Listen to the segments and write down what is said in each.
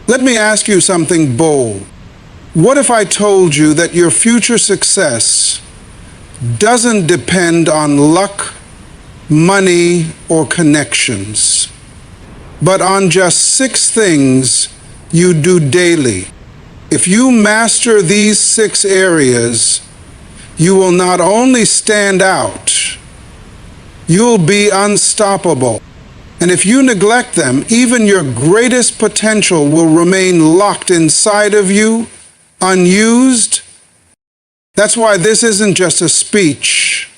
Let me ask you something bold. What if I told you that your future success doesn't depend on luck, money, or connections, but on just 6 things you do daily? If you master these 6 areas, you will not only stand out, you'll be unstoppable. And if you neglect them, even your greatest potential will remain locked inside of you, unused. That's why this isn't just a speech.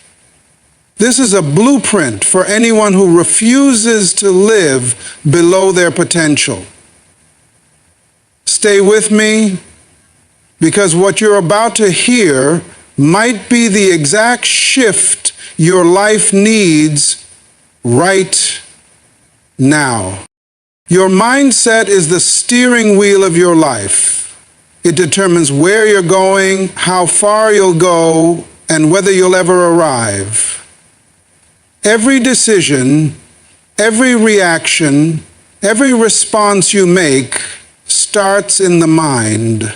This is a blueprint for anyone who refuses to live below their potential. Stay with me, because what you're about to hear might be the exact shift your life needs right now. Your mindset is the steering wheel of your life. It determines where you're going, how far you'll go, and whether you'll ever arrive. Every decision, every reaction, every response you make starts in the mind.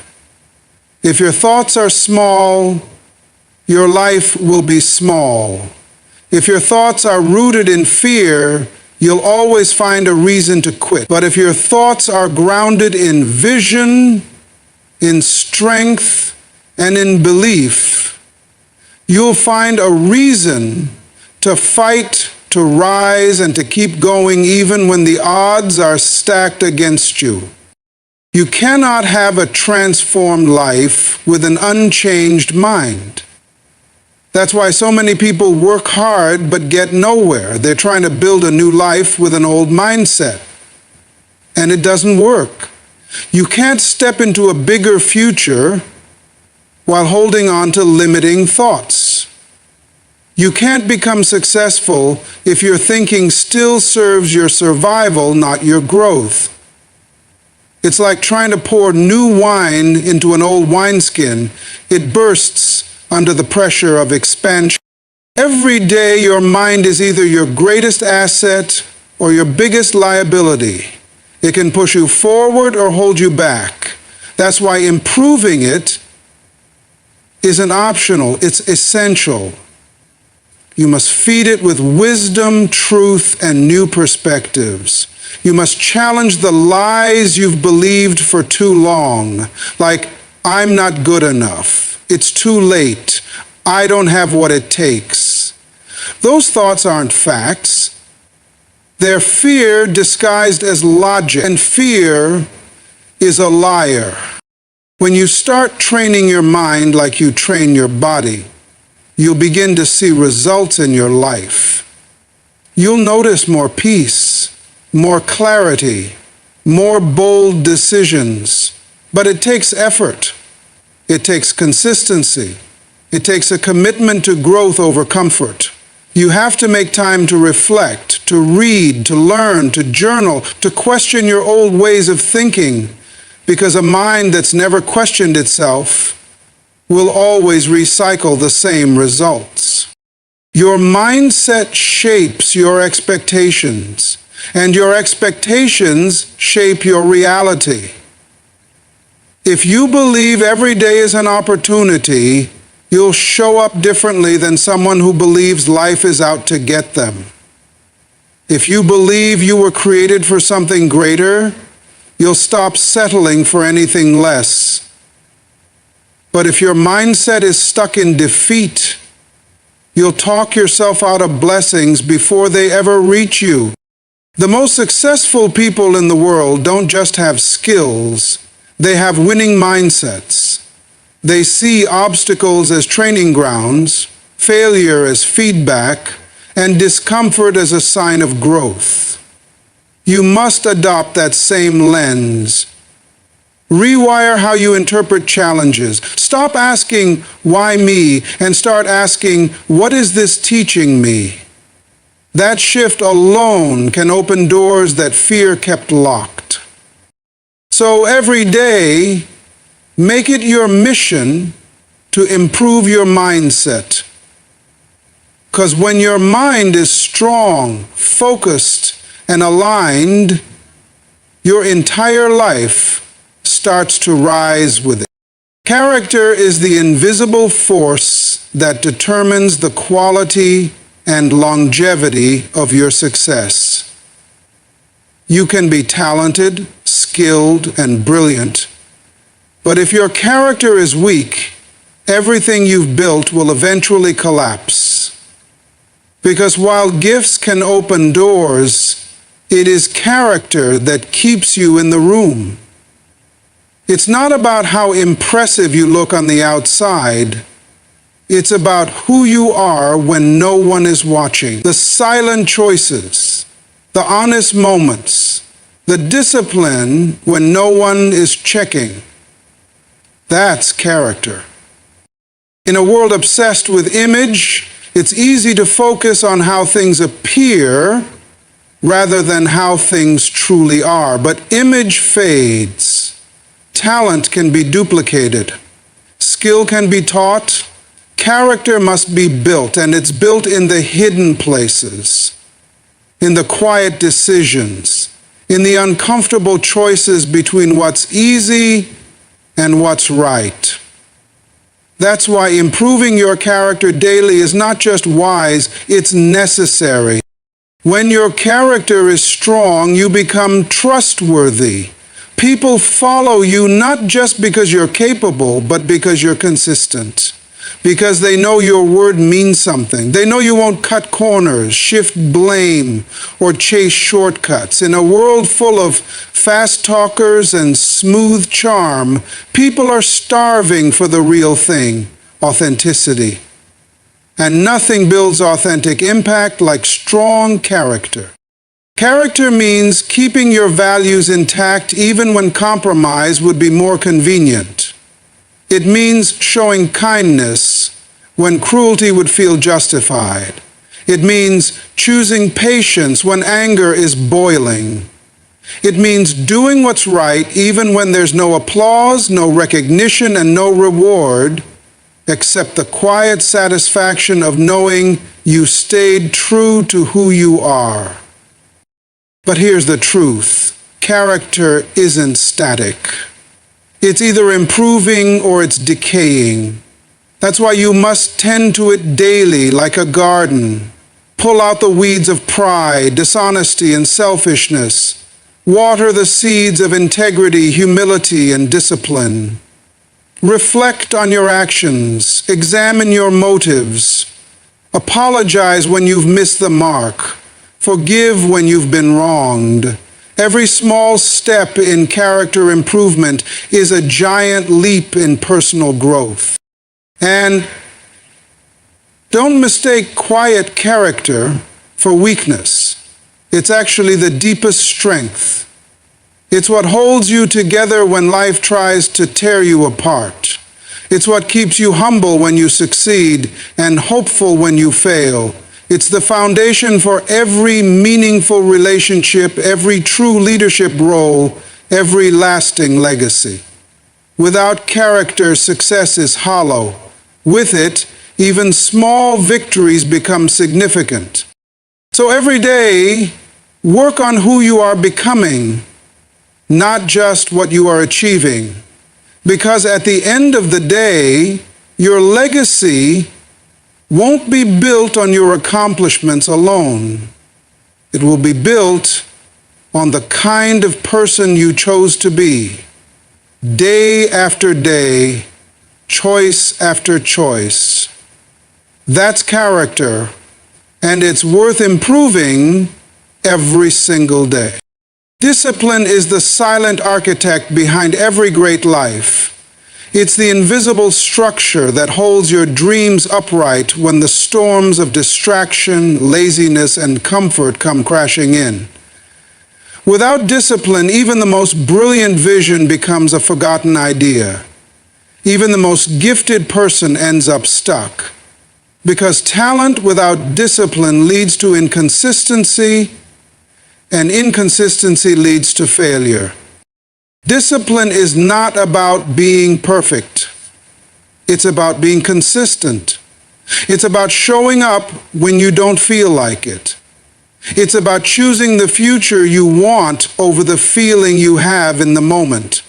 If your thoughts are small, your life will be small. If your thoughts are rooted in fear, you'll always find a reason to quit. But if your thoughts are grounded in vision, in strength, and in belief, you'll find a reason to fight, to rise, and to keep going even when the odds are stacked against you. You cannot have a transformed life with an unchanged mind. That's why so many people work hard but get nowhere. They're trying to build a new life with an old mindset, and it doesn't work. You can't step into a bigger future while holding on to limiting thoughts. You can't become successful if your thinking still serves your survival, not your growth. It's like trying to pour new wine into an old wineskin. It bursts under the pressure of expansion. Every day your mind is either your greatest asset or your biggest liability. It can push you forward or hold you back. That's why improving it isn't optional, it's essential. You must feed it with wisdom, truth, and new perspectives. You must challenge the lies you've believed for too long, like, I'm not good enough. It's too late. I don't have what it takes. Those thoughts aren't facts. They're fear disguised as logic, and fear is a liar. When you start training your mind like you train your body, you'll begin to see results in your life. You'll notice more peace, more clarity, more bold decisions. But it takes effort. It takes consistency. It takes a commitment to growth over comfort. You have to make time to reflect, to read, to learn, to journal, to question your old ways of thinking, because a mind that's never questioned itself will always recycle the same results. Your mindset shapes your expectations, and your expectations shape your reality. If you believe every day is an opportunity, you'll show up differently than someone who believes life is out to get them. If you believe you were created for something greater, you'll stop settling for anything less. But if your mindset is stuck in defeat, you'll talk yourself out of blessings before they ever reach you. The most successful people in the world don't just have skills, they have winning mindsets. They see obstacles as training grounds, failure as feedback, and discomfort as a sign of growth. You must adopt that same lens. Rewire how you interpret challenges. Stop asking, why me? And start asking, what is this teaching me? That shift alone can open doors that fear kept locked. So every day, make it your mission to improve your mindset. Because when your mind is strong, focused, and aligned, your entire life starts to rise with it. Character is the invisible force that determines the quality and longevity of your success. You can be talented, skilled, and brilliant, but if your character is weak, everything you've built will eventually collapse. Because while gifts can open doors, it is character that keeps you in the room. It's not about how impressive you look on the outside. It's about who you are when no one is watching. The silent choices, the honest moments, the discipline when no one is checking. That's character. In a world obsessed with image, it's easy to focus on how things appear rather than how things truly are. But image fades. Talent can be duplicated. Skill can be taught. Character must be built, and it's built in the hidden places, in the quiet decisions, in the uncomfortable choices between what's easy and what's right. That's why improving your character daily is not just wise, it's necessary. When your character is strong, you become trustworthy. People follow you not just because you're capable, but because you're consistent. Because they know your word means something. They know you won't cut corners, shift blame, or chase shortcuts. In a world full of fast talkers and smooth charm, people are starving for the real thing, authenticity. And nothing builds authentic impact like strong character. Character means keeping your values intact even when compromise would be more convenient. It means showing kindness when cruelty would feel justified. It means choosing patience when anger is boiling. It means doing what's right even when there's no applause, no recognition, and no reward, except the quiet satisfaction of knowing you stayed true to who you are. But here's the truth. Character isn't static. It's either improving or it's decaying. That's why you must tend to it daily like a garden. Pull out the weeds of pride, dishonesty, and selfishness. Water the seeds of integrity, humility, and discipline. Reflect on your actions. Examine your motives. Apologize when you've missed the mark. Forgive when you've been wronged. Every small step in character improvement is a giant leap in personal growth. And don't mistake quiet character for weakness. It's actually the deepest strength. It's what holds you together when life tries to tear you apart. It's what keeps you humble when you succeed and hopeful when you fail. It's the foundation for every meaningful relationship, every true leadership role, every lasting legacy. Without character, success is hollow. With it, even small victories become significant. So every day, work on who you are becoming, not just what you are achieving. Because at the end of the day, your legacy won't be built on your accomplishments alone. It will be built on the kind of person you chose to be, day after day, choice after choice. That's character, and it's worth improving every single day. Discipline is the silent architect behind every great life. It's the invisible structure that holds your dreams upright when the storms of distraction, laziness, and comfort come crashing in. Without discipline, even the most brilliant vision becomes a forgotten idea. Even the most gifted person ends up stuck. Because talent without discipline leads to inconsistency, and inconsistency leads to failure. Discipline is not about being perfect. It's about being consistent. It's about showing up when you don't feel like it. It's about choosing the future you want over the feeling you have in the moment.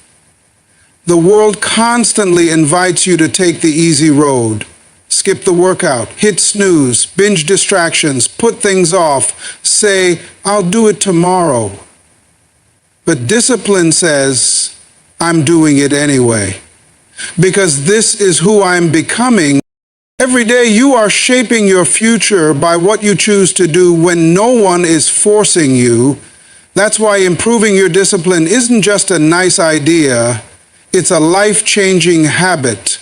The world constantly invites you to take the easy road. Skip the workout, hit snooze, binge distractions, put things off, say, "I'll do it tomorrow." But discipline says, "I'm doing it anyway, because this is who I'm becoming." Every day you are shaping your future by what you choose to do when no one is forcing you. That's why improving your discipline isn't just a nice idea, it's a life-changing habit.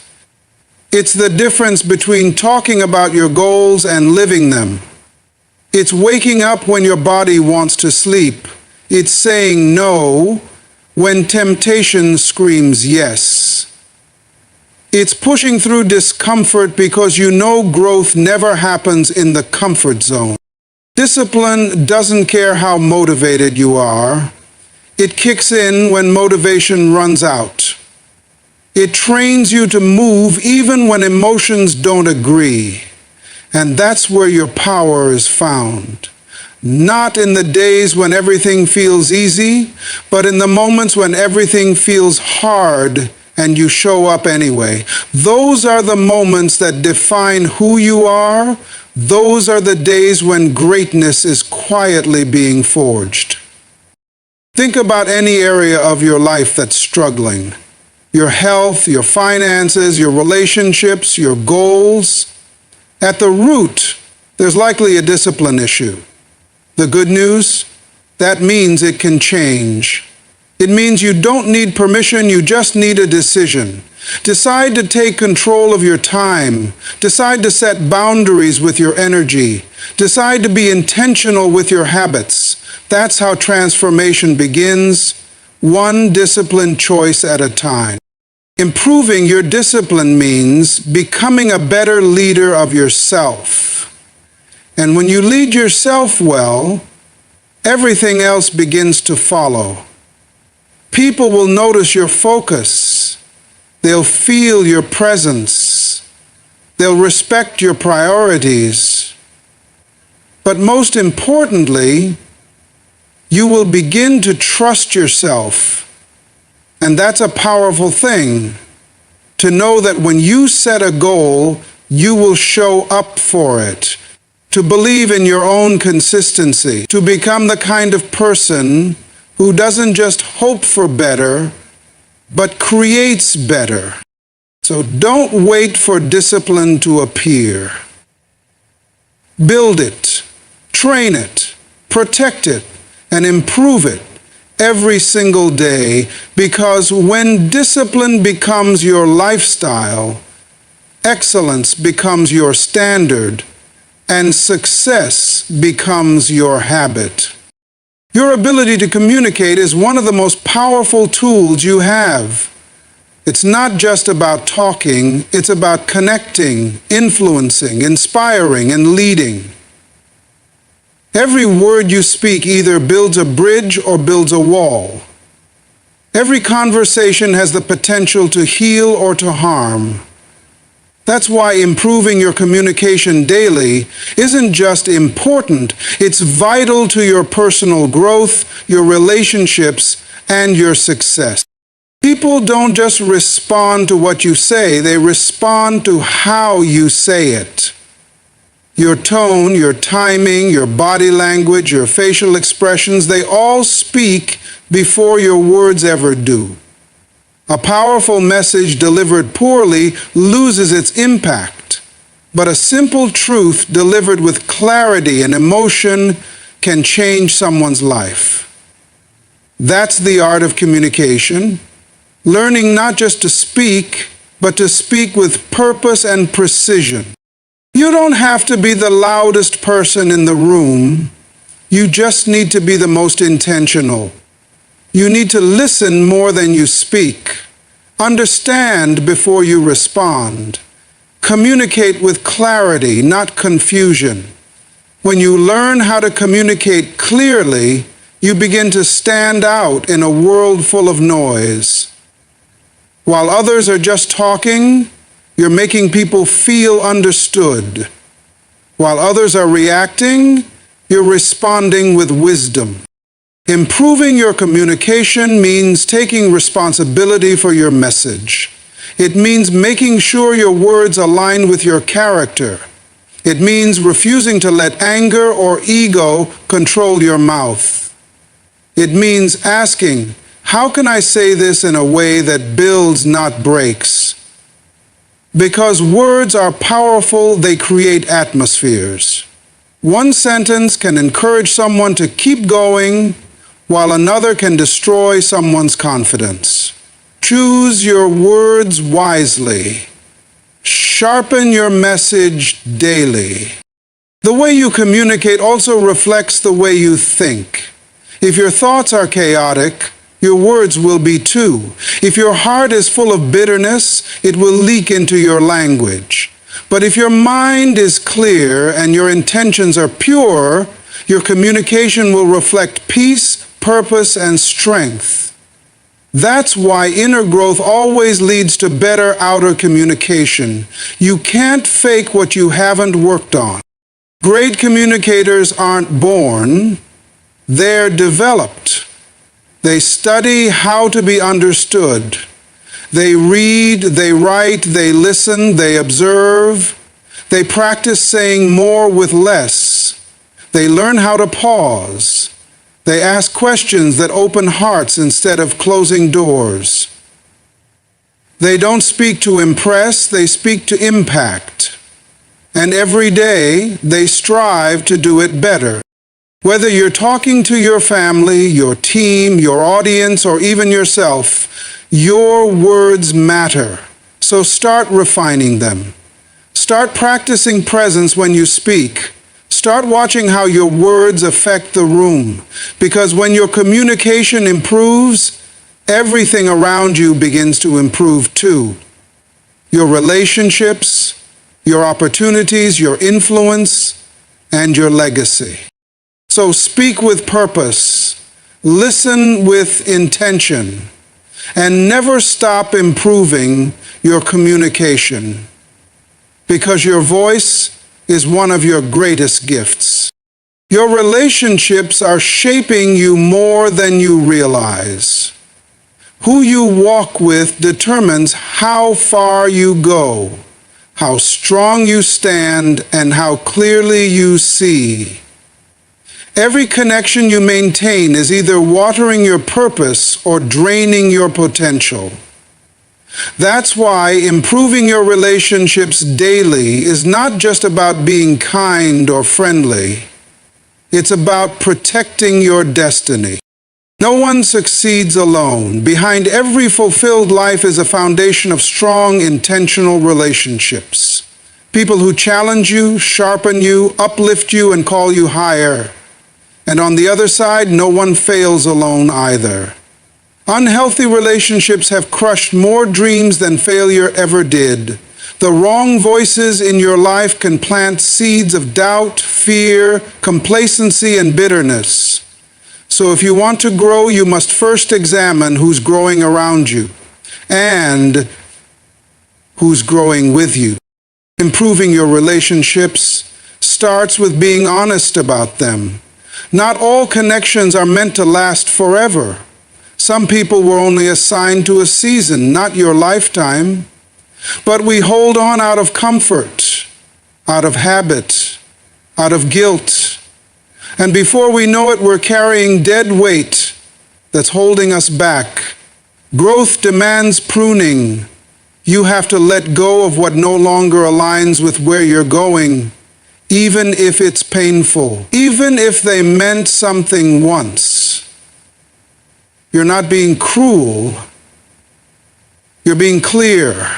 It's the difference between talking about your goals and living them. It's waking up when your body wants to sleep. It's saying no when temptation screams yes. It's pushing through discomfort because you know growth never happens in the comfort zone. Discipline doesn't care how motivated you are. It kicks in when motivation runs out. It trains you to move even when emotions don't agree. And that's where your power is found. Not in the days when everything feels easy, but in the moments when everything feels hard and you show up anyway. Those are the moments that define who you are. Those are the days when greatness is quietly being forged. Think about any area of your life that's struggling. Your health, your finances, your relationships, your goals. At the root, there's likely a discipline issue. The good news? That means it can change. It means you don't need permission, you just need a decision. Decide to take control of your time. Decide to set boundaries with your energy. Decide to be intentional with your habits. That's how transformation begins, one disciplined choice at a time. Improving your discipline means becoming a better leader of yourself. And when you lead yourself well, everything else begins to follow. People will notice your focus. They'll feel your presence. They'll respect your priorities. But most importantly, you will begin to trust yourself. And that's a powerful thing, to know that when you set a goal, you will show up for it. To believe in your own consistency. To become the kind of person who doesn't just hope for better, but creates better. So don't wait for discipline to appear. Build it, train it, protect it, and improve it every single day, because when discipline becomes your lifestyle, excellence becomes your standard, and success becomes your habit. Your ability to communicate is one of the most powerful tools you have. It's not just about talking, it's about connecting, influencing, inspiring, and leading. Every word you speak either builds a bridge or builds a wall. Every conversation has the potential to heal or to harm. That's why improving your communication daily isn't just important, it's vital to your personal growth, your relationships, and your success. People don't just respond to what you say, they respond to how you say it. Your tone, your timing, your body language, your facial expressions, they all speak before your words ever do. A powerful message delivered poorly loses its impact, but a simple truth delivered with clarity and emotion can change someone's life. That's the art of communication, learning not just to speak, but to speak with purpose and precision. You don't have to be the loudest person in the room. You just need to be the most intentional. You need to listen more than you speak. Understand before you respond. Communicate with clarity, not confusion. When you learn how to communicate clearly, you begin to stand out in a world full of noise. While others are just talking, you're making people feel understood. While others are reacting, you're responding with wisdom. Improving your communication means taking responsibility for your message. It means making sure your words align with your character. It means refusing to let anger or ego control your mouth. It means asking, how can I say this in a way that builds, not breaks? Because words are powerful, they create atmospheres. One sentence can encourage someone to keep going, while another can destroy someone's confidence. Choose your words wisely. Sharpen your message daily. The way you communicate also reflects the way you think. If your thoughts are chaotic, your words will be too. If your heart is full of bitterness, it will leak into your language. But if your mind is clear and your intentions are pure, your communication will reflect peace, purpose, and strength. That's why inner growth always leads to better outer communication. You can't fake what you haven't worked on. Great communicators aren't born, they're developed. They study how to be understood. They read, they write, they listen, they observe. They practice saying more with less. They learn how to pause. They ask questions that open hearts instead of closing doors. They don't speak to impress, they speak to impact. And every day, they strive to do it better. Whether you're talking to your family, your team, your audience, or even yourself, your words matter. So start refining them. Start practicing presence when you speak. Start watching how your words affect the room, because when your communication improves, everything around you begins to improve too. Your relationships, your opportunities, your influence, and your legacy. So speak with purpose, listen with intention, and never stop improving your communication, because your voice is one of your greatest gifts. Your relationships are shaping you more than you realize. Who you walk with determines how far you go, how strong you stand, and how clearly you see. Every connection you maintain is either watering your purpose or draining your potential. That's why improving your relationships daily is not just about being kind or friendly. It's about protecting your destiny. No one succeeds alone. Behind every fulfilled life is a foundation of strong, intentional relationships. People who challenge you, sharpen you, uplift you, and call you higher. And on the other side, no one fails alone either. Unhealthy relationships have crushed more dreams than failure ever did. The wrong voices in your life can plant seeds of doubt, fear, complacency, and bitterness. So if you want to grow, you must first examine who's growing around you and who's growing with you. Improving your relationships starts with being honest about them. Not all connections are meant to last forever. Some people were only assigned to a season, not your lifetime. But we hold on out of comfort, out of habit, out of guilt. And before we know it, we're carrying dead weight that's holding us back. Growth demands pruning. You have to let go of what no longer aligns with where you're going, even if it's painful, even if they meant something once. You're not being cruel. You're being clear.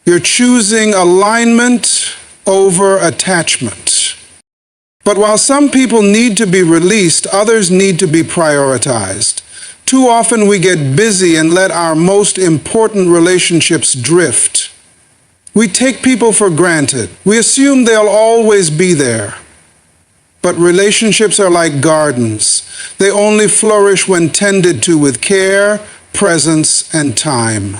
You're choosing alignment over attachment. But while some people need to be released, others need to be prioritized. Too often we get busy and let our most important relationships drift. We take people for granted. We assume they'll always be there. But relationships are like gardens. They only flourish when tended to with care, presence, and time.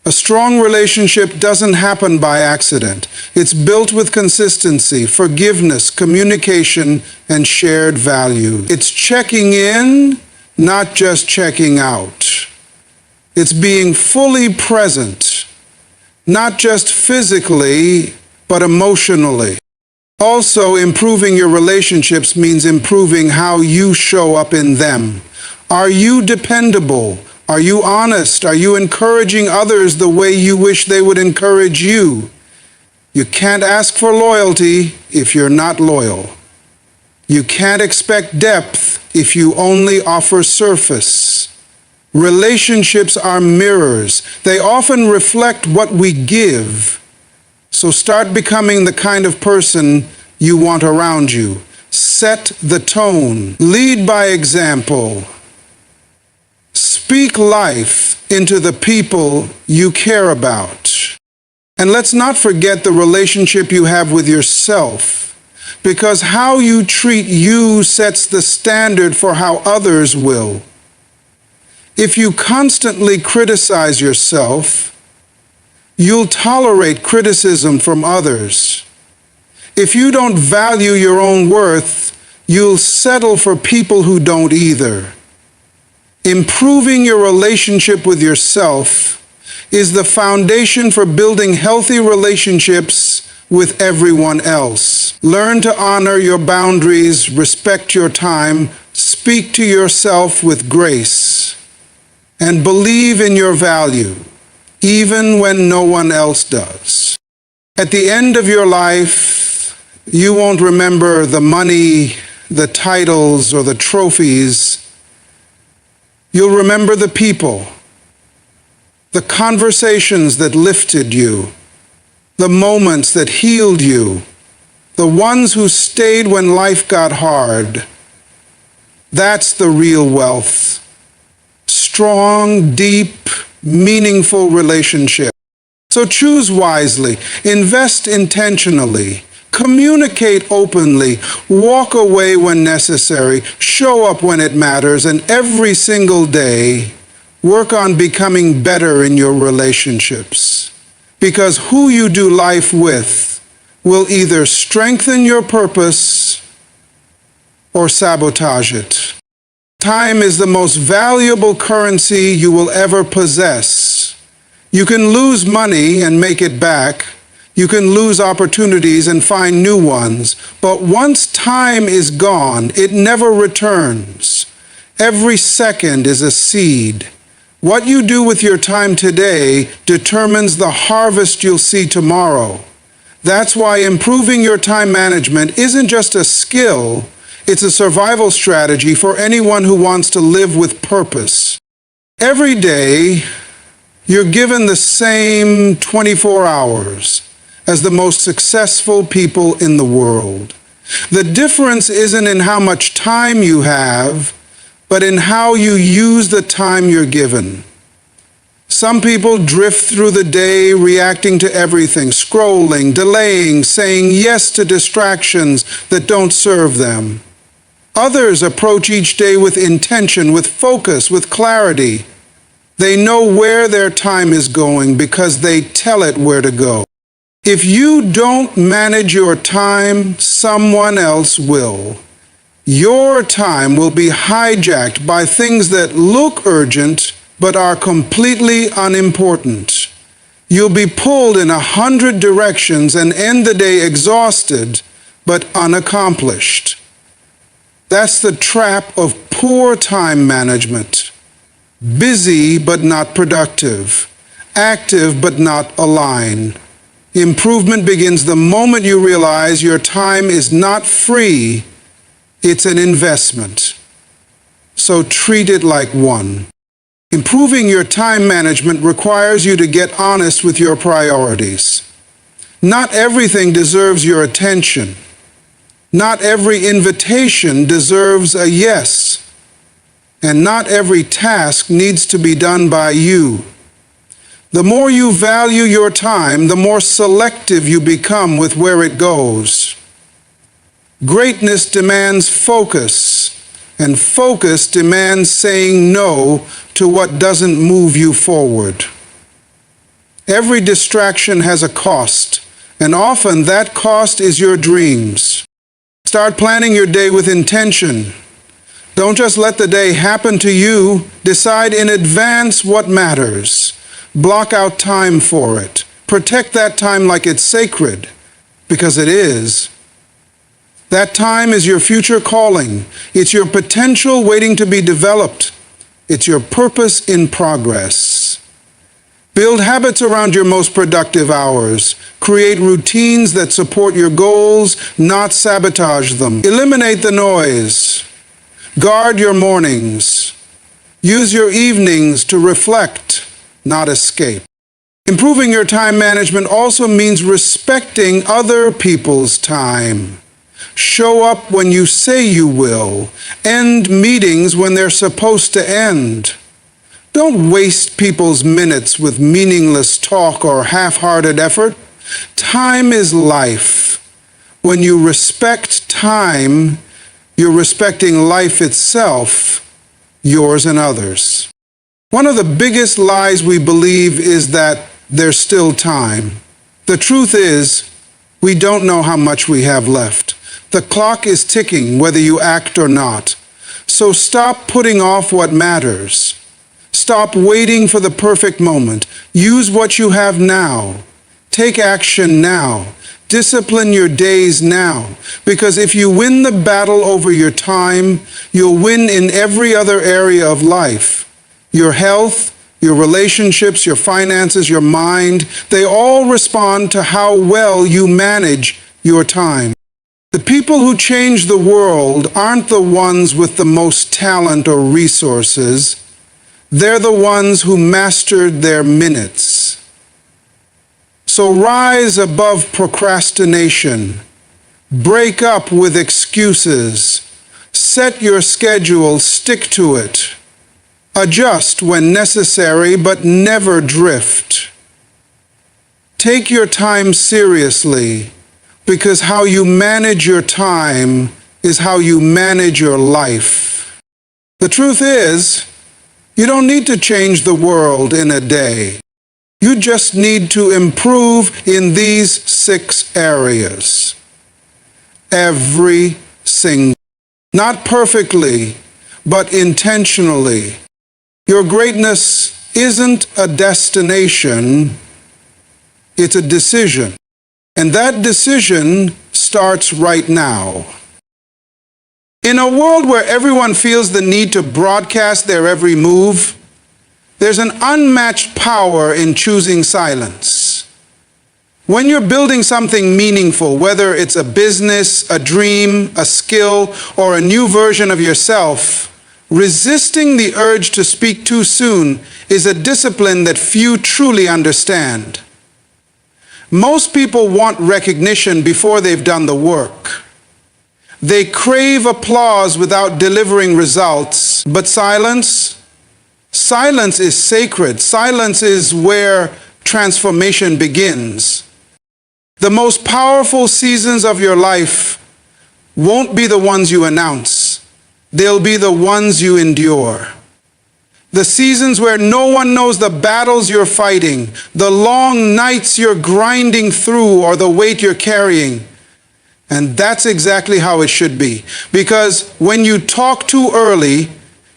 A strong relationship doesn't happen by accident. It's built with consistency, forgiveness, communication, and shared value. It's checking in, not just checking out. It's being fully present, not just physically, but emotionally. Also, improving your relationships means improving how you show up in them. Are you dependable? Are you honest? Are you encouraging others the way you wish they would encourage you? You can't ask for loyalty if you're not loyal. You can't expect depth if you only offer surface. Relationships are mirrors. They often reflect what we give. So start becoming the kind of person you want around you. Set the tone. Lead by example. Speak life into the people you care about. And let's not forget the relationship you have with yourself, because how you treat you sets the standard for how others will. If you constantly criticize yourself, you'll tolerate criticism from others. If you don't value your own worth, you'll settle for people who don't either. Improving your relationship with yourself is the foundation for building healthy relationships with everyone else. Learn to honor your boundaries, respect your time, speak to yourself with grace, and believe in your value, even when no one else does. At the end of your life, you won't remember the money, the titles, or the trophies. You'll remember the people, the conversations that lifted you, the moments that healed you, the ones who stayed when life got hard. That's the real wealth. Strong, deep, meaningful relationships. So choose wisely, invest intentionally, communicate openly, walk away when necessary, show up when it matters, and every single day, work on becoming better in your relationships. Because who you do life with will either strengthen your purpose or sabotage it. Time is the most valuable currency you will ever possess. You can lose money and make it back. You can lose opportunities and find new ones. But once time is gone, it never returns. Every second is a seed. What you do with your time today determines the harvest you'll see tomorrow. That's why improving your time management isn't just a skill, it's a survival strategy for anyone who wants to live with purpose. Every day, you're given the same 24 hours as the most successful people in the world. The difference isn't in how much time you have, but in how you use the time you're given. Some people drift through the day reacting to everything, scrolling, delaying, saying yes to distractions that don't serve them. Others approach each day with intention, with focus, with clarity. They know where their time is going because they tell it where to go. If you don't manage your time, someone else will. Your time will be hijacked by things that look urgent but are completely unimportant. You'll be pulled in 100 directions and end the day exhausted but unaccomplished. That's the trap of poor time management. Busy but not productive. Active but not aligned. Improvement begins the moment you realize your time is not free, it's an investment. So treat it like one. Improving your time management requires you to get honest with your priorities. Not everything deserves your attention. Not every invitation deserves a yes. And not every task needs to be done by you. The more you value your time, the more selective you become with where it goes. Greatness demands focus, and focus demands saying no to what doesn't move you forward. Every distraction has a cost, and often that cost is your dreams. Start planning your day with intention. Don't just let the day happen to you. Decide in advance what matters. Block out time for it. Protect that time like it's sacred, because it is. That time is your future calling. It's your potential waiting to be developed. It's your purpose in progress. Build habits around your most productive hours. Create routines that support your goals, not sabotage them. Eliminate the noise. Guard your mornings. Use your evenings to reflect, not escape. Improving your time management also means respecting other people's time. Show up when you say you will. End meetings when they're supposed to end. Don't waste people's minutes with meaningless talk or half-hearted effort. Time is life. When you respect time, you're respecting life itself, yours and others. One of the biggest lies we believe is that there's still time. The truth is, we don't know how much we have left. The clock is ticking whether you act or not. So stop putting off what matters. Stop waiting for the perfect moment. Use what you have now. Take action now. Discipline your days now. Because if you win the battle over your time, you'll win in every other area of life. Your health, your relationships, your finances, your mind, they all respond to how well you manage your time. The people who change the world aren't the ones with the most talent or resources. They're the ones who mastered their minutes. So rise above procrastination. Break up with excuses. Set your schedule, stick to it. Adjust when necessary, but never drift. Take your time seriously, because how you manage your time is how you manage your life. The truth is, you don't need to change the world in a day. You just need to improve in these 6 areas. Every single. Not perfectly, but intentionally. Your greatness isn't a destination, it's a decision. And that decision starts right now. In a world where everyone feels the need to broadcast their every move, there's an unmatched power in choosing silence. When you're building something meaningful, whether it's a business, a dream, a skill, or a new version of yourself, resisting the urge to speak too soon is a discipline that few truly understand. Most people want recognition before they've done the work. They crave applause without delivering results. But silence is sacred. Silence is where transformation begins. The most powerful seasons of your life won't be the ones you announce. They'll be the ones you endure. The seasons where no one knows the battles you're fighting, the long nights you're grinding through, or the weight you're carrying. And that's exactly how it should be. Because when you talk too early,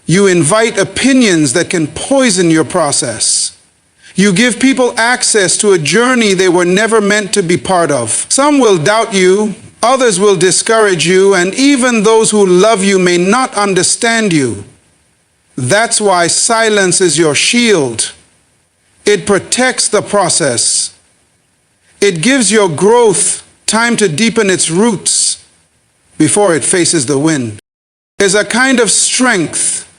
you invite opinions that can poison your process. You give people access to a journey they were never meant to be part of. Some will doubt you, others will discourage you, and even those who love you may not understand you. That's why silence is your shield. It protects the process. It gives your growth time to deepen its roots before it faces the wind. There's a kind of strength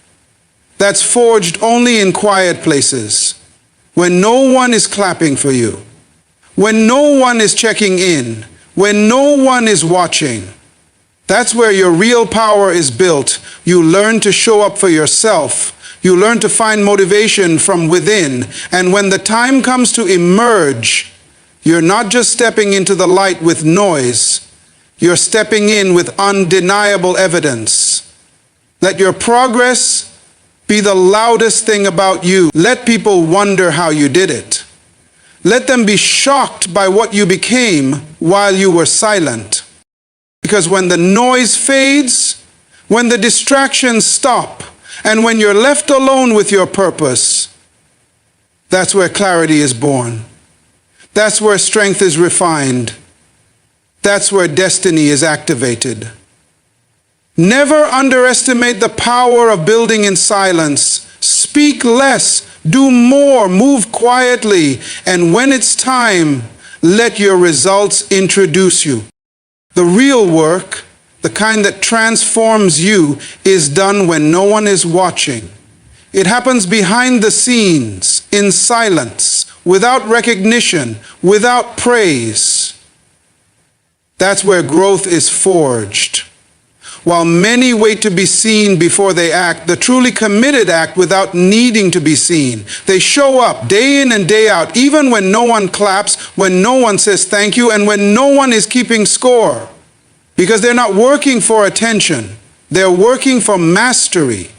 that's forged only in quiet places, when no one is clapping for you, when no one is checking in, when no one is watching. That's where your real power is built. You learn to show up for yourself. You learn to find motivation from within. And when the time comes to emerge, you're not just stepping into the light with noise. You're stepping in with undeniable evidence. Let your progress be the loudest thing about you. Let people wonder how you did it. Let them be shocked by what you became while you were silent. Because when the noise fades, when the distractions stop, and when you're left alone with your purpose, that's where clarity is born. That's where strength is refined. That's where destiny is activated. Never underestimate the power of building in silence. Speak less, do more, move quietly, and when it's time, let your results introduce you. The real work, the kind that transforms you, is done when no one is watching. It happens behind the scenes, in silence, without recognition, without praise. That's where growth is forged. While many wait to be seen before they act, the truly committed act without needing to be seen. They show up day in and day out, even when no one claps, when no one says thank you, and when no one is keeping score. Because they're not working for attention. They're working for mastery.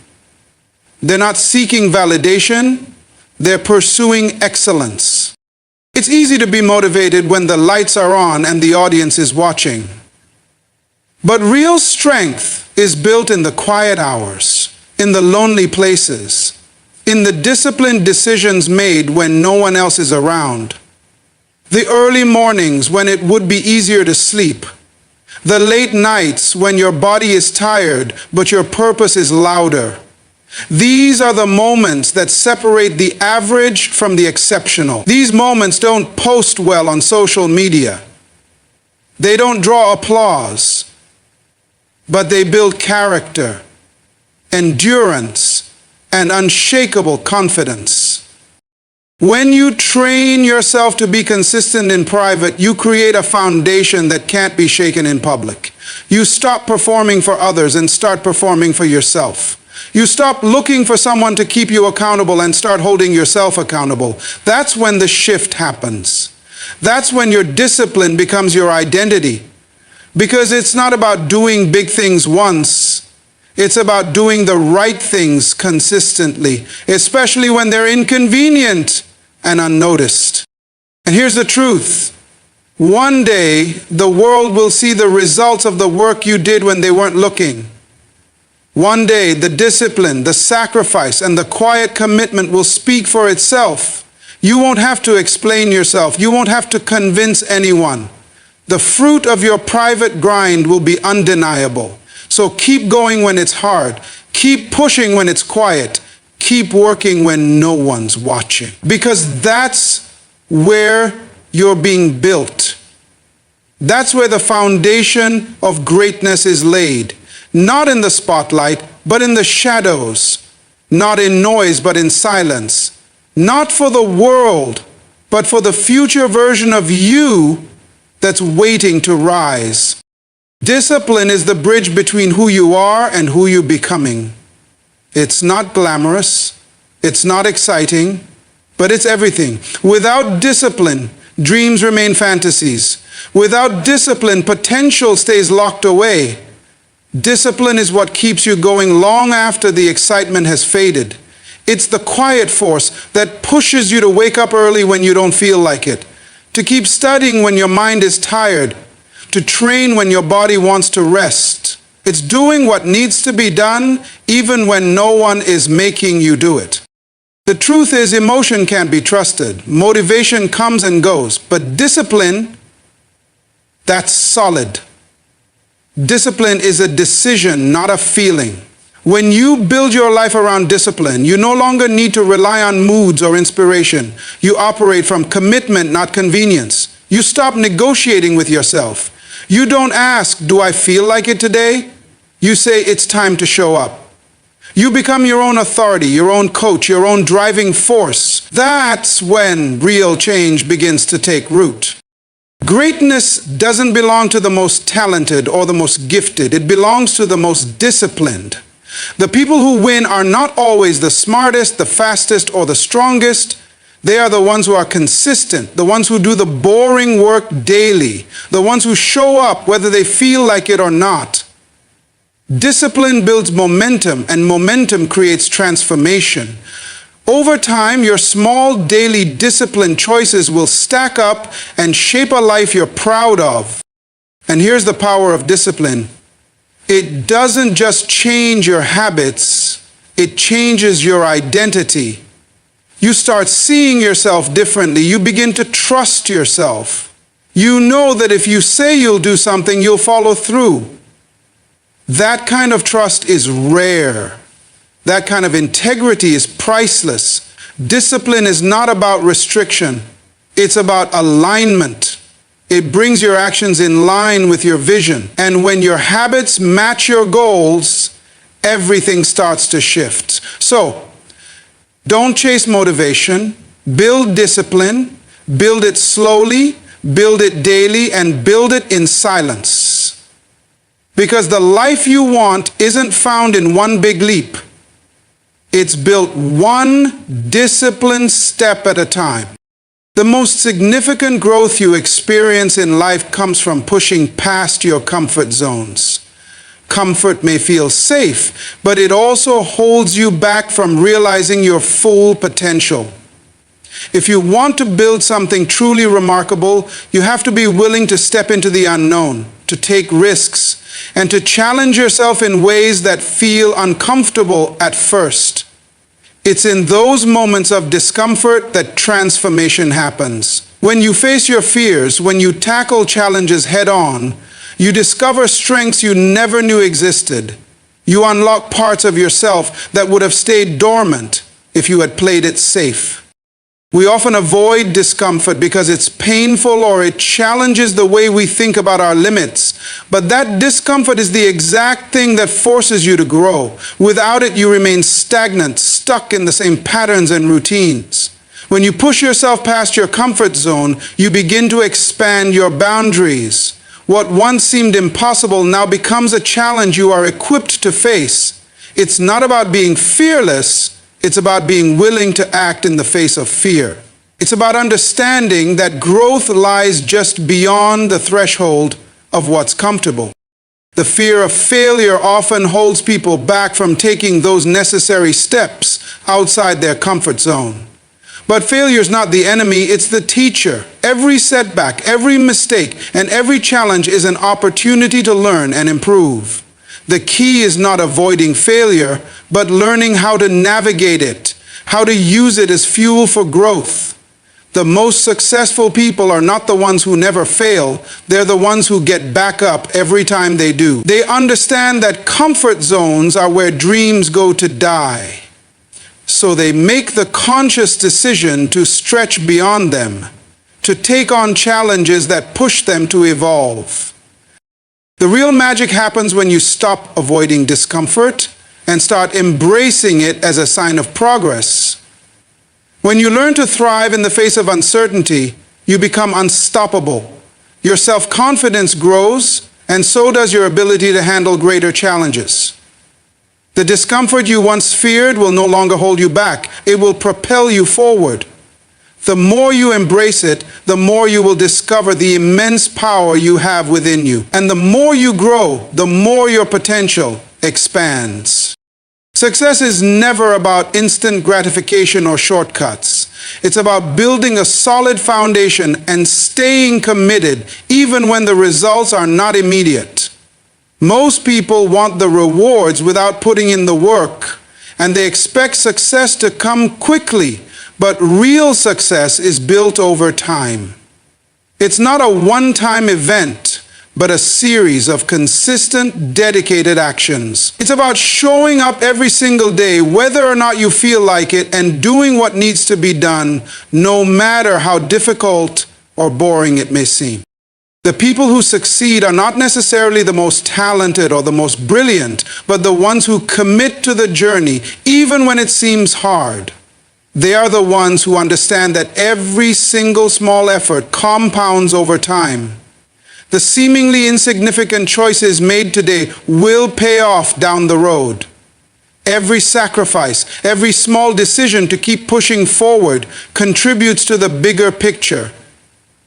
They're not seeking validation. They're pursuing excellence. It's easy to be motivated when the lights are on and the audience is watching. But real strength is built in the quiet hours, in the lonely places, in the disciplined decisions made when no one else is around. The early mornings when it would be easier to sleep. The late nights when your body is tired, but your purpose is louder. These are the moments that separate the average from the exceptional. These moments don't post well on social media. They don't draw applause, but they build character, endurance, and unshakable confidence. When you train yourself to be consistent in private, you create a foundation that can't be shaken in public. You stop performing for others and start performing for yourself. You stop looking for someone to keep you accountable and start holding yourself accountable. That's when the shift happens. That's when your discipline becomes your identity. Because it's not about doing big things once. It's about doing the right things consistently, especially when they're inconvenient and unnoticed. And here's the truth. One day, the world will see the results of the work you did when they weren't looking. One day, the discipline, the sacrifice, and the quiet commitment will speak for itself. You won't have to explain yourself. You won't have to convince anyone. The fruit of your private grind will be undeniable. So keep going when it's hard. Keep pushing when it's quiet. Keep working when no one's watching. Because that's where you're being built. That's where the foundation of greatness is laid. Not in the spotlight, but in the shadows. Not in noise, but in silence. Not for the world, but for the future version of you that's waiting to rise. Discipline is the bridge between who you are and who you're becoming. It's not glamorous, it's not exciting, but it's everything. Without discipline, dreams remain fantasies. Without discipline, potential stays locked away. Discipline is what keeps you going long after the excitement has faded. It's the quiet force that pushes you to wake up early when you don't feel like it, to keep studying when your mind is tired, to train when your body wants to rest. It's doing what needs to be done even when no one is making you do it. The truth is, emotion can't be trusted. Motivation comes and goes, but discipline, that's solid. Discipline is a decision, not a feeling. When you build your life around discipline, you no longer need to rely on moods or inspiration. You operate from commitment, not convenience. You stop negotiating with yourself. You don't ask, do I feel like it today? You say, it's time to show up. You become your own authority, your own coach, your own driving force. That's when real change begins to take root. Greatness doesn't belong to the most talented or the most gifted. It belongs to the most disciplined. The people who win are not always the smartest, the fastest, or the strongest. They are the ones who are consistent, the ones who do the boring work daily, the ones who show up whether they feel like it or not. Discipline builds momentum, and momentum creates transformation. Over time, your small daily discipline choices will stack up and shape a life you're proud of. And here's the power of discipline. It doesn't just change your habits, it changes your identity. You start seeing yourself differently. You begin to trust yourself. You know that if you say you'll do something, you'll follow through. That kind of trust is rare. That kind of integrity is priceless. Discipline is not about restriction. It's about alignment. It brings your actions in line with your vision. And when your habits match your goals, everything starts to shift. So, don't chase motivation. Build discipline. Build it slowly. Build it daily. And build it in silence. Because the life you want isn't found in one big leap. It's built one disciplined step at a time. The most significant growth you experience in life comes from pushing past your comfort zones. Comfort may feel safe, but it also holds you back from realizing your full potential. If you want to build something truly remarkable, you have to be willing to step into the unknown, to take risks, and to challenge yourself in ways that feel uncomfortable at first. It's in those moments of discomfort that transformation happens. When you face your fears, when you tackle challenges head-on, you discover strengths you never knew existed. You unlock parts of yourself that would have stayed dormant if you had played it safe. We often avoid discomfort because it's painful or it challenges the way we think about our limits. But that discomfort is the exact thing that forces you to grow. Without it, you remain stagnant, stuck in the same patterns and routines. When you push yourself past your comfort zone, you begin to expand your boundaries. What once seemed impossible now becomes a challenge you are equipped to face. It's not about being fearless. It's about being willing to act in the face of fear. It's about understanding that growth lies just beyond the threshold of what's comfortable. The fear of failure often holds people back from taking those necessary steps outside their comfort zone. But failure is not the enemy, it's the teacher. Every setback, every mistake, and every challenge is an opportunity to learn and improve. The key is not avoiding failure, but learning how to navigate it, how to use it as fuel for growth. The most successful people are not the ones who never fail, they're the ones who get back up every time they do. They understand that comfort zones are where dreams go to die. So they make the conscious decision to stretch beyond them, to take on challenges that push them to evolve. The real magic happens when you stop avoiding discomfort and start embracing it as a sign of progress. When you learn to thrive in the face of uncertainty, you become unstoppable. Your self-confidence grows, and so does your ability to handle greater challenges. The discomfort you once feared will no longer hold you back. It will propel you forward. The more you embrace it, the more you will discover the immense power you have within you. And the more you grow, the more your potential expands. Success is never about instant gratification or shortcuts. It's about building a solid foundation and staying committed even when the results are not immediate. Most people want the rewards without putting in the work, and they expect success to come quickly. But real success is built over time. It's not a one-time event, but a series of consistent, dedicated actions. It's about showing up every single day, whether or not you feel like it, and doing what needs to be done, no matter how difficult or boring it may seem. The people who succeed are not necessarily the most talented or the most brilliant, but the ones who commit to the journey, even when it seems hard. They are the ones who understand that every single small effort compounds over time. The seemingly insignificant choices made today will pay off down the road. Every sacrifice, every small decision to keep pushing forward contributes to the bigger picture.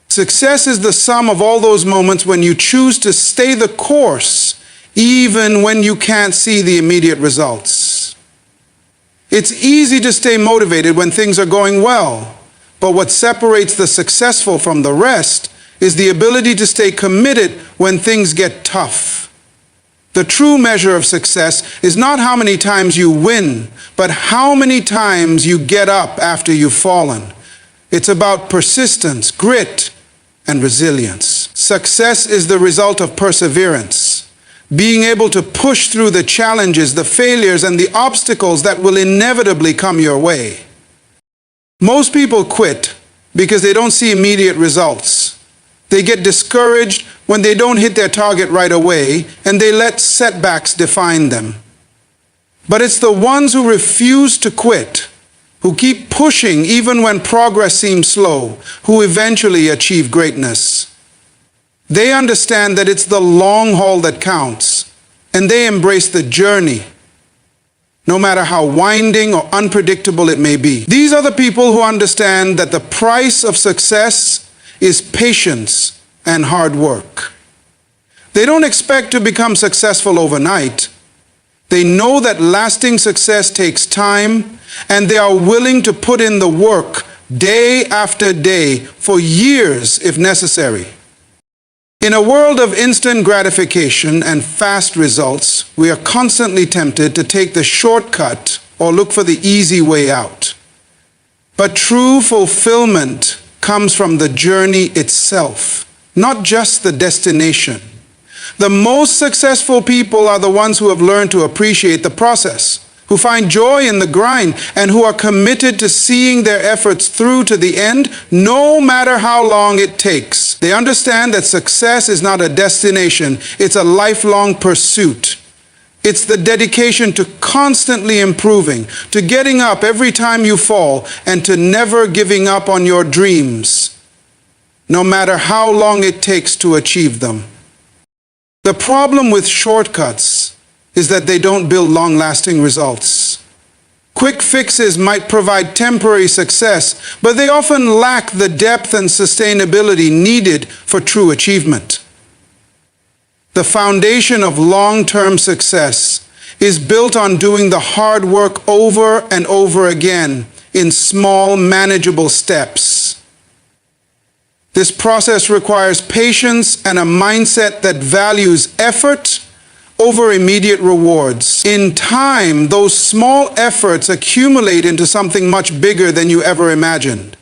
Success is the sum of all those moments when you choose to stay the course, even when you can't see the immediate results. It's easy to stay motivated when things are going well, but what separates the successful from the rest is the ability to stay committed when things get tough. The true measure of success is not how many times you win, but how many times you get up after you've fallen. It's about persistence, grit, and resilience. Success is the result of perseverance, being able to push through the challenges, the failures, and the obstacles that will inevitably come your way. Most people quit because they don't see immediate results. They get discouraged when they don't hit their target right away, and they let setbacks define them. But it's the ones who refuse to quit, who keep pushing even when progress seems slow, who eventually achieve greatness. They understand that it's the long haul that counts, and they embrace the journey, no matter how winding or unpredictable it may be. These are the people who understand that the price of success is patience and hard work. They don't expect to become successful overnight. They know that lasting success takes time, and they are willing to put in the work day after day for years if necessary. In a world of instant gratification and fast results, we are constantly tempted to take the shortcut or look for the easy way out. But true fulfillment comes from the journey itself, not just the destination. The most successful people are the ones who have learned to appreciate the process, who find joy in the grind, and who are committed to seeing their efforts through to the end, no matter how long it takes. They understand that success is not a destination, it's a lifelong pursuit. It's the dedication to constantly improving, to getting up every time you fall, and to never giving up on your dreams, no matter how long it takes to achieve them. The problem with shortcuts is that they don't build long-lasting results. Quick fixes might provide temporary success, but they often lack the depth and sustainability needed for true achievement. The foundation of long-term success is built on doing the hard work over and over again in small, manageable steps. This process requires patience and a mindset that values effort over immediate rewards. In time, those small efforts accumulate into something much bigger than you ever imagined.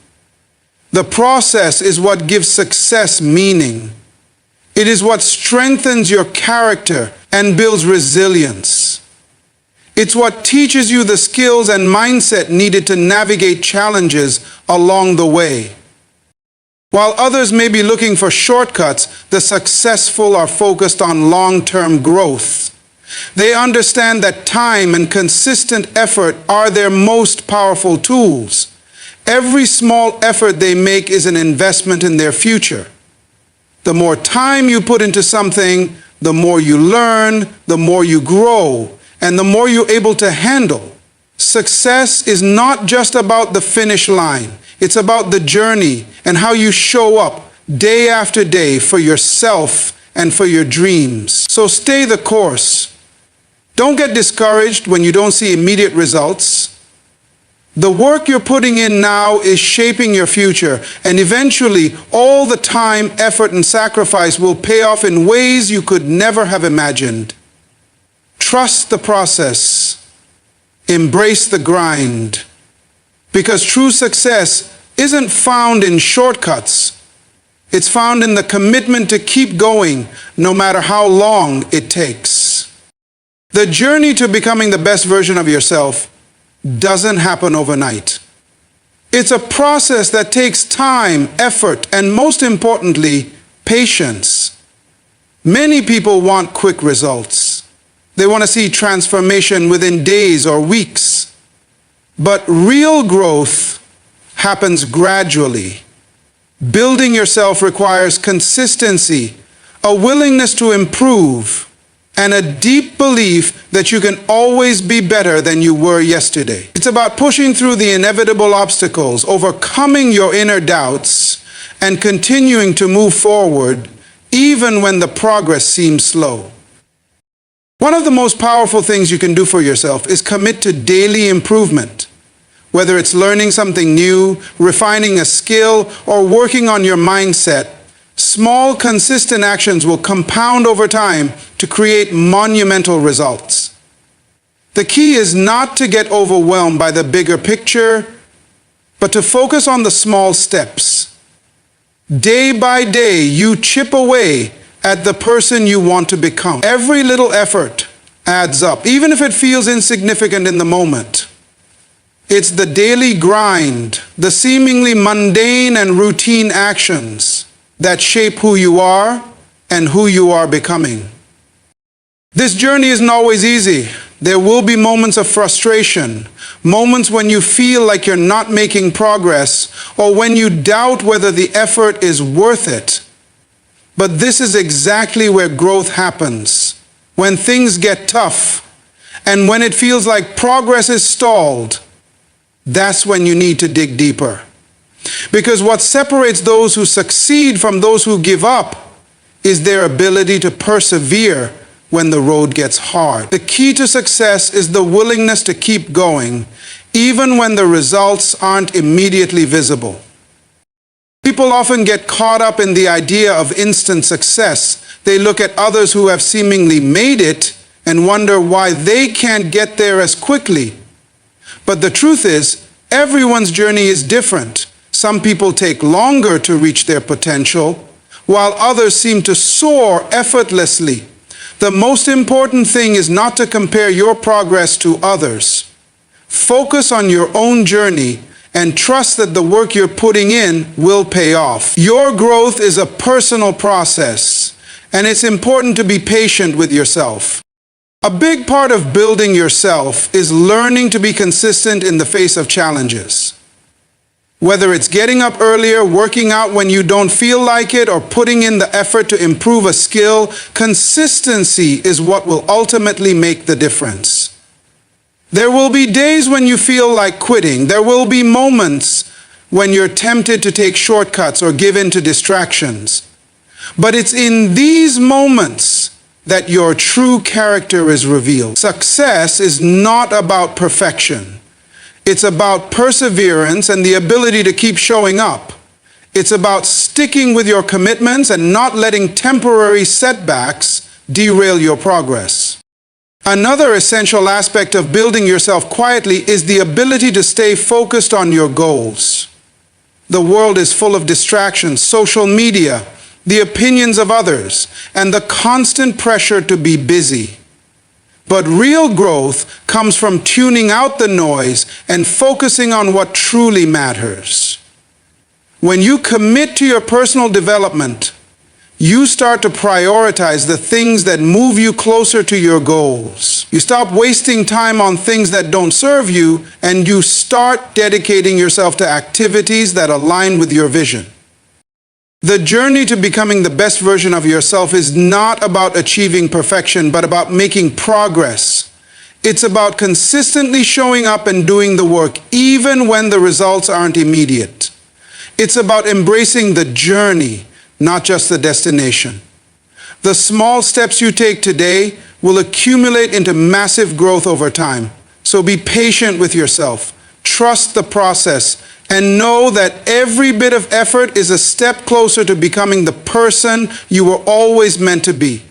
The process is what gives success meaning. It is what strengthens your character and builds resilience. It's what teaches you the skills and mindset needed to navigate challenges along the way. While others may be looking for shortcuts, the successful are focused on long-term growth. They understand that time and consistent effort are their most powerful tools. Every small effort they make is an investment in their future. The more time you put into something, the more you learn, the more you grow, and the more you're able to handle. Success is not just about the finish line. It's about the journey and how you show up day after day for yourself and for your dreams. So stay the course. Don't get discouraged when you don't see immediate results. The work you're putting in now is shaping your future, and eventually all the time, effort, and sacrifice will pay off in ways you could never have imagined. Trust the process. Embrace the grind. Because true success isn't found in shortcuts. It's found in the commitment to keep going, no matter how long it takes. The journey to becoming the best version of yourself doesn't happen overnight. It's a process that takes time, effort, and most importantly, patience. Many people want quick results. They want to see transformation within days or weeks. But real growth happens gradually. Building yourself requires consistency, a willingness to improve, and a deep belief that you can always be better than you were yesterday. It's about pushing through the inevitable obstacles, overcoming your inner doubts, and continuing to move forward even when the progress seems slow. One of the most powerful things you can do for yourself is commit to daily improvement. Whether it's learning something new, refining a skill, or working on your mindset, small, consistent actions will compound over time to create monumental results. The key is not to get overwhelmed by the bigger picture, but to focus on the small steps. Day by day, you chip away at the person you want to become. Every little effort adds up, even if it feels insignificant in the moment. It's the daily grind, the seemingly mundane and routine actions that shape who you are and who you are becoming. This journey isn't always easy. There will be moments of frustration, moments when you feel like you're not making progress, or when you doubt whether the effort is worth it. But this is exactly where growth happens. When things get tough, and when it feels like progress is stalled, that's when you need to dig deeper. Because what separates those who succeed from those who give up is their ability to persevere when the road gets hard. The key to success is the willingness to keep going, even when the results aren't immediately visible. People often get caught up in the idea of instant success. They look at others who have seemingly made it and wonder why they can't get there as quickly. But the truth is, everyone's journey is different. Some people take longer to reach their potential, while others seem to soar effortlessly. The most important thing is not to compare your progress to others. Focus on your own journey and trust that the work you're putting in will pay off. Your growth is a personal process, and it's important to be patient with yourself. A big part of building yourself is learning to be consistent in the face of challenges. Whether it's getting up earlier, working out when you don't feel like it, or putting in the effort to improve a skill, consistency is what will ultimately make the difference. There will be days when you feel like quitting. There will be moments when you're tempted to take shortcuts or give in to distractions. But it's in these moments that your true character is revealed. Success is not about perfection. It's about perseverance and the ability to keep showing up. It's about sticking with your commitments and not letting temporary setbacks derail your progress. Another essential aspect of building yourself quietly is the ability to stay focused on your goals. The world is full of distractions, social media, the opinions of others, and the constant pressure to be busy. But real growth comes from tuning out the noise and focusing on what truly matters. When you commit to your personal development, you start to prioritize the things that move you closer to your goals. You stop wasting time on things that don't serve you, and you start dedicating yourself to activities that align with your vision. The journey to becoming the best version of yourself is not about achieving perfection, but about making progress. It's about consistently showing up and doing the work, even when the results aren't immediate. It's about embracing the journey, not just the destination. The small steps you take today will accumulate into massive growth over time. So be patient with yourself, trust the process, and know that every bit of effort is a step closer to becoming the person you were always meant to be.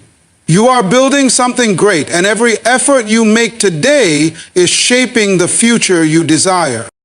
You are building something great, and every effort you make today is shaping the future you desire.